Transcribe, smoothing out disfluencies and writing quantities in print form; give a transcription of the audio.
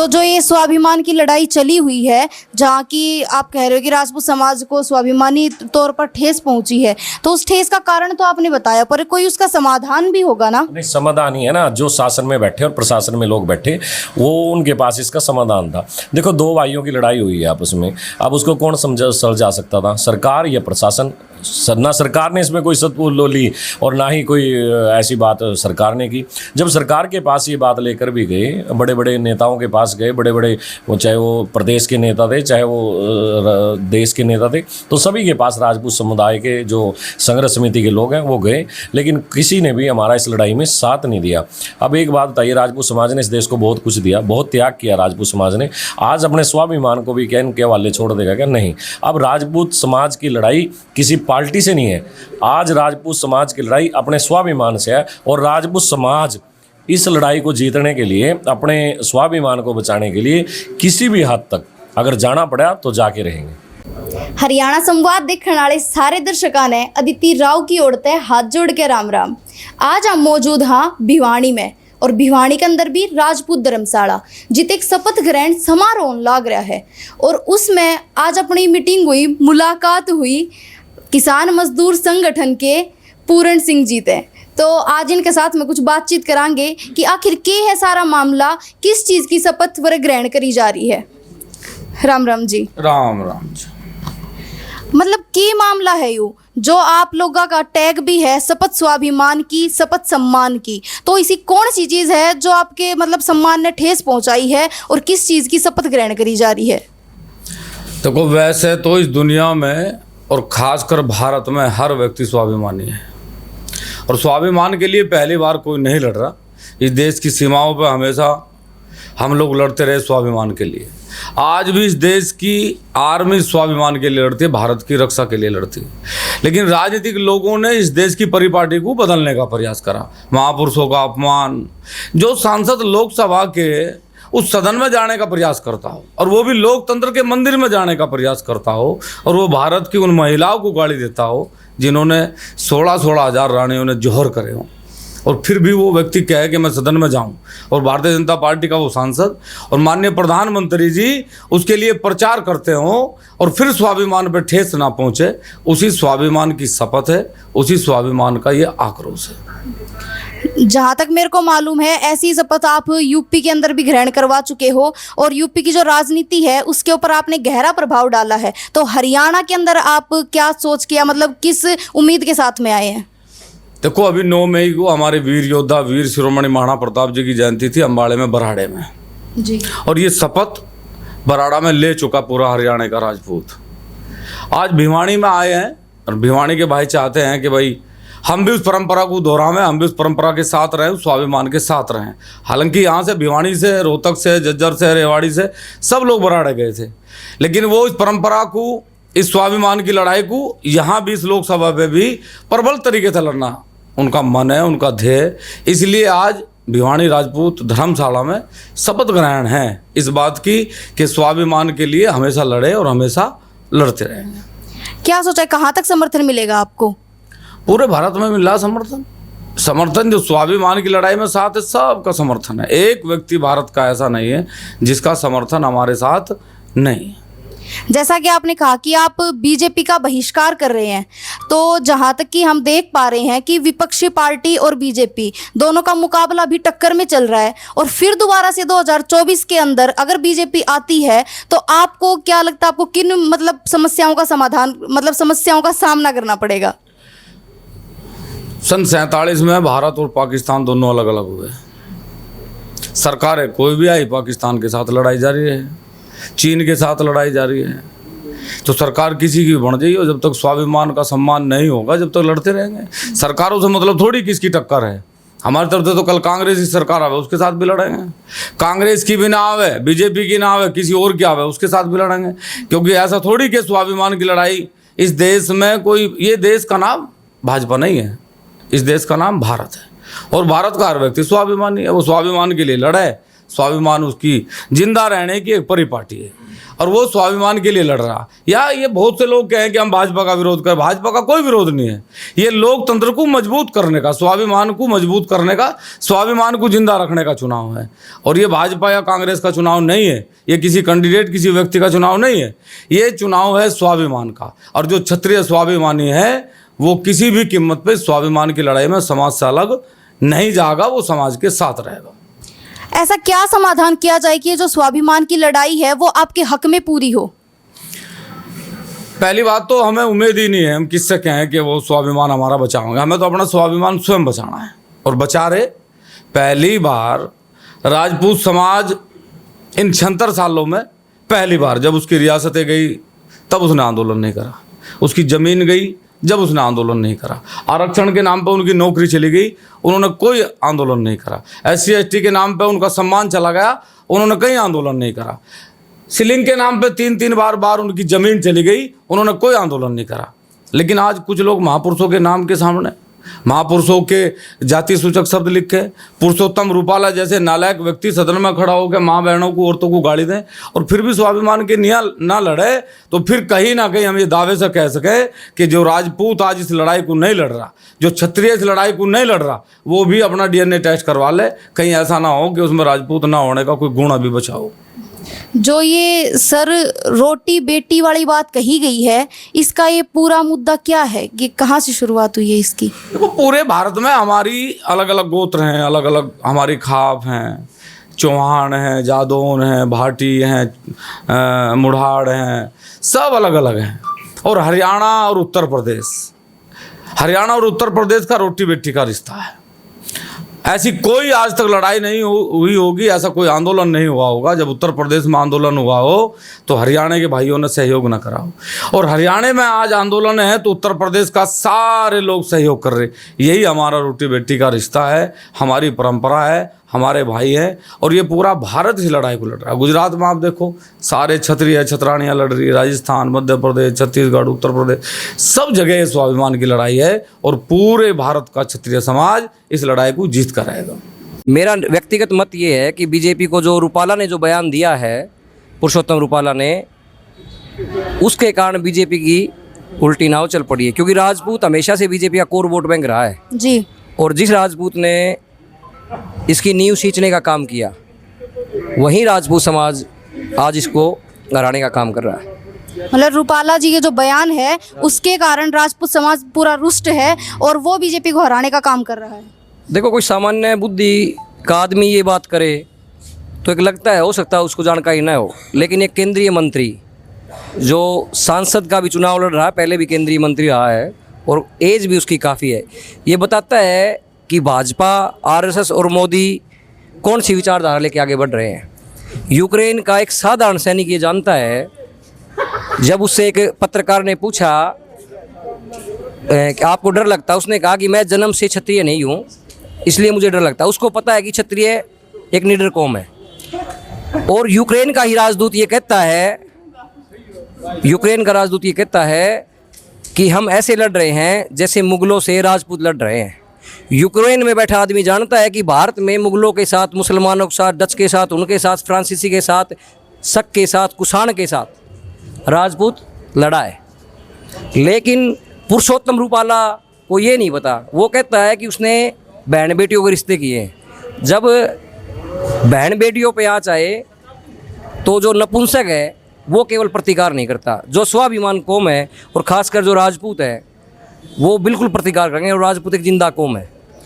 तो जो ये स्वाभिमान की लड़ाई चली हुई है, जहाँ की आप कह रहे हो कि राजपूत समाज को स्वाभिमानी तौर पर ठेस पहुंची है, तो उस ठेस का कारण तो आपने बताया, पर कोई उसका समाधान भी होगा ना? नहीं, समाधान ही है ना। जो शासन में बैठे और प्रशासन में लोग बैठे, वो उनके पास इसका समाधान था। देखो, दो भाइयों की लड़ाई हुई है आपस में, अब उसको कौन सुलझा सकता था, सरकार या प्रशासन? ना सरकार ने इसमें कोई सतपुर ली और ना ही कोई ऐसी बात सरकार ने की। जब सरकार के पास ये बात लेकर भी गए, बड़े बड़े नेताओं के पास गए, बड़े बड़े वो चाहे वो प्रदेश के नेता थे, चाहे वो देश के नेता थे, तो सभी के पास राजपूत समुदाय के जो संघर्ष समिति के लोग हैं वो गए, लेकिन किसी ने भी हमारा इस लड़ाई में साथ नहीं दिया। अब एक बात बताइए, राजपूत समाज ने इस देश को बहुत कुछ दिया, बहुत त्याग किया राजपूत समाज ने, आज अपने स्वाभिमान को भी क्या इनके हवाले छोड़ देगा क्या? नहीं। अब राजपूत समाज की लड़ाई किसी पार्टी से नहीं है, आज राजपूत समाज की लड़ाई अपने स्वाभिमान से है, और राजपूत समाज इस लड़ाई को जीतने के लिए, अपने स्वाभिमान को बचाने के लिए किसी भी हद तक अगर जाना पड़ा तो जाके रहेंगे। हरियाणा संवाद देखने वाले सारे दर्शकों ने अदिति राव की ओर से हाथ जोड़ के राम राम। आज हम मौजूद हाँ भिवानी में, और भिवानी के अंदर भी राजपूत धर्मशाला जिते एक शपथ ग्रहण समारोह लग रहा है, और उसमें आज अपनी मीटिंग हुई, मुलाकात हुई किसान मजदूर संगठन के पूरण सिंह जी थे। तो आज इनके साथ में कुछ बातचीत करांगे कि आखिर क्या है सारा मामला, किस चीज़ की शपथ वर ग्रहण करी जा रही है। राम राम जी। राम राम जी। मतलब क्या मामला है यू जो आप लोगों का टैग भी है शपथ स्वाभिमान की, शपथ सम्मान की, तो इसी कौन सी चीज़ है जो आपके मतलब सम्मान ने ठेस पहुंचाई है, और किस चीज़ की शपथ ग्रहण करी जा रही है? देखो, वैसे तो इस दुनिया में और खासकर भारत में हर व्यक्ति स्वाभिमानी है, और स्वाभिमान के लिए पहली बार कोई नहीं लड़ रहा। इस देश की सीमाओं पर हमेशा हम लोग लड़ते रहे स्वाभिमान के लिए। आज भी इस देश की आर्मी स्वाभिमान के लिए लड़ती है, भारत की रक्षा के लिए लड़ती है, लेकिन राजनीतिक लोगों ने इस देश की परिपाटी को बदलने का प्रयास करा। महापुरुषों का अपमान, जो सांसद लोकसभा के उस सदन में जाने का प्रयास करता हो, और वो भी लोकतंत्र के मंदिर में जाने का प्रयास करता हो, और वो भारत की उन महिलाओं को गाली देता हो जिन्होंने 16-16 हज़ार रानियों ने जोहर करे हों, और फिर भी वो व्यक्ति कहे कि मैं सदन में जाऊं, और भारतीय जनता पार्टी का वो सांसद और माननीय प्रधानमंत्री जी उसके लिए प्रचार करते हों, और फिर स्वाभिमान पर ठेस ना पहुंचे, उसी स्वाभिमान की शपथ है, उसी स्वाभिमान का ये आक्रोश है। जहाँ तक मेरे को मालूम है, ऐसी शपथ आप यूपी के अंदर भी ग्रहण करवा चुके हो, और यूपी की जो राजनीति है उसके ऊपर आपने गहरा प्रभाव डाला है। तो हरियाणा के अंदर आप क्या सोच किया, मतलब किस उम्मीद के साथ में आए हैं? देखो, अभी 9 मई को हमारे वीर योद्धा वीर शिरोमणि महाराणा प्रताप जी की जयंती थी अम्बाड़े में, बराड़े में जी, और ये शपथ बराड़ा में ले चुका पूरा हरियाणा का राजपूत। आज भिवानी में आए हैं, और भिवानी के भाई चाहते हैं कि भाई हम भी उस परंपरा को दोहराएं, हम भी उस परंपरा के साथ रहें, उस स्वाभिमान के साथ रहें। हालांकि यहाँ से भिवानी से, रोहतक से, झज्जर से, रेवाड़ी से सब लोग बराड़े गए थे, लेकिन वो इस परंपरा को, इस स्वाभिमान की लड़ाई को यहाँ भी इस लोकसभा पे भी प्रबल तरीके से लड़ना उनका मन है, उनका ध्येय। इसलिए आज भिवानी राजपूत धर्मशाला में शपथ ग्रहण है इस बात की कि स्वाभिमान के लिए हमेशा लड़े और हमेशा लड़ते रहेंगे। क्या सोचा है, कहाँ तक समर्थन मिलेगा आपको? पूरे भारत में मिल रहा समर्थन जो स्वाभिमान की लड़ाई में साथ है, सबका समर्थन है। एक व्यक्ति भारत का ऐसा नहीं है जिसका समर्थन हमारे साथ नहीं है। जैसा कि आपने कहा कि आप बीजेपी का बहिष्कार कर रहे हैं, तो जहां तक कि हम देख पा रहे हैं कि विपक्षी पार्टी और बीजेपी दोनों का मुकाबला भी टक्कर में चल रहा है, और फिर दोबारा से 2024 के अंदर अगर बीजेपी आती है तो आपको क्या लगता है, आपको किन मतलब समस्याओं का समाधान, मतलब समस्याओं का सामना करना पड़ेगा? सन 47 में भारत और पाकिस्तान दोनों अलग अलग हुए। सरकारें कोई भी आई, पाकिस्तान के साथ लड़ाई जारी है, चीन के साथ लड़ाई जारी है, तो सरकार किसी की बन जाइए, जब तक स्वाभिमान का सम्मान नहीं होगा जब तक लड़ते रहेंगे। सरकारों से मतलब थोड़ी किसकी टक्कर है, हमारी तरफ से तो कल कांग्रेस की सरकार आवे उसके साथ भी लड़ेंगे, कांग्रेस की भी ना आवे, बीजेपी की ना आवे, किसी और की आवे उसके साथ भी लड़ेंगे, क्योंकि ऐसा थोड़ी कि स्वाभिमान की लड़ाई इस देश में कोई, ये देश का नाम भाजपा नहीं है, इस देश का नाम भारत है, और भारत का हर व्यक्ति स्वाभिमानी है, वो स्वाभिमान के लिए लड़े। स्वाभिमान उसकी जिंदा रहने की एक परिपाटी है। और वो स्वाभिमान के लिए लड़ रहा। या ये बहुत से लोग कहें कि हम भाजपा का विरोध करें, भाजपा का कोई विरोध नहीं है। ये लोकतंत्र को मजबूत करने का, स्वाभिमान को मजबूत करने का, स्वाभिमान को जिंदा रखने का चुनाव है। और ये भाजपा या कांग्रेस का चुनाव नहीं है, ये किसी कैंडिडेट किसी व्यक्ति का चुनाव नहीं है, ये चुनाव है स्वाभिमान का। और जो क्षत्रिय स्वाभिमानी है वो किसी भी कीमत पे स्वाभिमान की लड़ाई में समाज से अलग नहीं जाएगा, वो समाज के साथ रहेगा। ऐसा क्या समाधान किया जाए कि ये जो स्वाभिमान की लड़ाई है वो आपके हक में पूरी हो? पहली बात तो हमें उम्मीद ही नहीं है, हम किससे कहें कि वो स्वाभिमान हमारा बचाओगे। हमें तो अपना स्वाभिमान स्वयं बचाना है और बचा रहे। पहली बार राजपूत समाज इन 76 सालों में पहली बार जब उसकी रियासतें गई तब उसने आंदोलन नहीं करा, उसकी ज़मीन गई जब उसने आंदोलन नहीं करा, आरक्षण के नाम पर उनकी नौकरी चली गई, उन्होंने कोई आंदोलन नहीं करा, SC ST के नाम पे उनका सम्मान चला गया, उन्होंने कहीं आंदोलन नहीं करा, सीलिंग के नाम पे 3-3 बार उनकी ज़मीन चली गई, उन्होंने कोई आंदोलन नहीं करा। लेकिन आज कुछ लोग महापुरुषों के नाम के सामने महापुरुषों के जाति सूचक शब्द लिखे, पुरुषोत्तम रूपाला जैसे नालायक व्यक्ति सदन में खड़ा होकर माँ बहनों को, औरतों को गाली दें और फिर भी स्वाभिमान के निया ना लड़े, तो फिर कहीं ना कहीं हम ये दावे से कह सके कि जो राजपूत आज इस लड़ाई को नहीं लड़ रहा, जो क्षत्रिय इस लड़ाई को नहीं लड़ रहा, वो भी अपना DNA टेस्ट करवा ले, कहीं ऐसा ना हो कि उसमें राजपूत ना होने का कोई गुण अभी बचा हो। जो ये सर रोटी बेटी वाली बात कही गई है, इसका ये पूरा मुद्दा क्या है? ये कहाँ से शुरुआत हुई है इसकी? देखो, पूरे भारत में हमारी अलग अलग गोत्र हैं, अलग अलग हमारी खाप हैं, चौहान हैं, जादौन हैं, भाटी हैं, मुढ़ाड़ हैं, सब अलग अलग हैं। और हरियाणा और उत्तर प्रदेश का रोटी बेटी का रिश्ता है। ऐसी कोई आज तक लड़ाई नहीं हुई होगी, ऐसा कोई आंदोलन नहीं हुआ होगा जब उत्तर प्रदेश में आंदोलन हुआ हो तो हरियाणा के भाइयों ने सहयोग न करा हो। और हरियाणा में आज आंदोलन है तो उत्तर प्रदेश का सारे लोग सहयोग कर रहे। यही हमारा रोटी बेटी का रिश्ता है, हमारी परंपरा है, हमारे भाई हैं। और ये पूरा भारत इस लड़ाई को लड़ रहा है। गुजरात में आप देखो, सारे क्षत्रिय छतरानियाँ लड़ रही है, राजस्थान, मध्य प्रदेश, छत्तीसगढ़, उत्तर प्रदेश, सब जगह स्वाभिमान की लड़ाई है और पूरे भारत का क्षत्रिय समाज इस लड़ाई को जीत कर रहेगा। मेरा व्यक्तिगत मत ये है कि बीजेपी को जो रूपाला ने जो बयान दिया है, पुरुषोत्तम रूपाला ने, उसके कारण बीजेपी की उल्टी नाव चल पड़ी है। क्योंकि राजपूत हमेशा से बीजेपी का कोर वोट बैंक रहा है जी, और जिस राजपूत ने इसकी नींव सींचने का काम किया, वहीं राजपूत समाज आज इसको हराने का काम कर रहा है। मतलब रूपाला जी के जो बयान है उसके कारण राजपूत समाज पूरा रुष्ट है और वो बीजेपी को हराने का काम कर रहा है। देखो, कोई सामान्य बुद्धि का आदमी ये बात करे तो एक लगता है, हो सकता है उसको जानकारी न हो, लेकिन एक केंद्रीय मंत्री जो सांसद का भी चुनाव लड़ रहा है, पहले भी केंद्रीय मंत्री रहा है और एज भी उसकी काफ़ी है, ये बताता है कि भाजपा, RSS और मोदी कौन सी विचारधारा लेके आगे बढ़ रहे हैं। यूक्रेन का एक साधारण सैनिक ये जानता है, जब उससे एक पत्रकार ने पूछा कि आपको डर लगता है, उसने कहा कि मैं जन्म से क्षत्रिय नहीं हूँ, इसलिए मुझे डर लगता है। उसको पता है कि क्षत्रिय एक निडर कौम है। और यूक्रेन का ही राजदूत ये कहता है, कि हम ऐसे लड़ रहे हैं जैसे मुगलों से राजपूत लड़ रहे हैं। यूक्रेन में बैठा आदमी जानता है कि भारत में मुगलों के साथ, मुसलमानों के साथ, डच के साथ, उनके साथ, फ्रांसीसी के साथ, शक के साथ, कुषाण के साथ राजपूत लड़ा है। लेकिन पुरुषोत्तम रूपाला को ये नहीं पता। वो कहता है कि उसने बहन बेटियों के रिश्ते किए हैं। जब बहन बेटियों पे आँच आए तो जो नपुंसक है वो केवल प्रतिकार नहीं करता, जो स्वाभिमान कौम है और ख़ासकर जो राजपूत है वो बिल्कुल प्रतिकार करेंगे। और राजपूत एक जिंदा कौम है।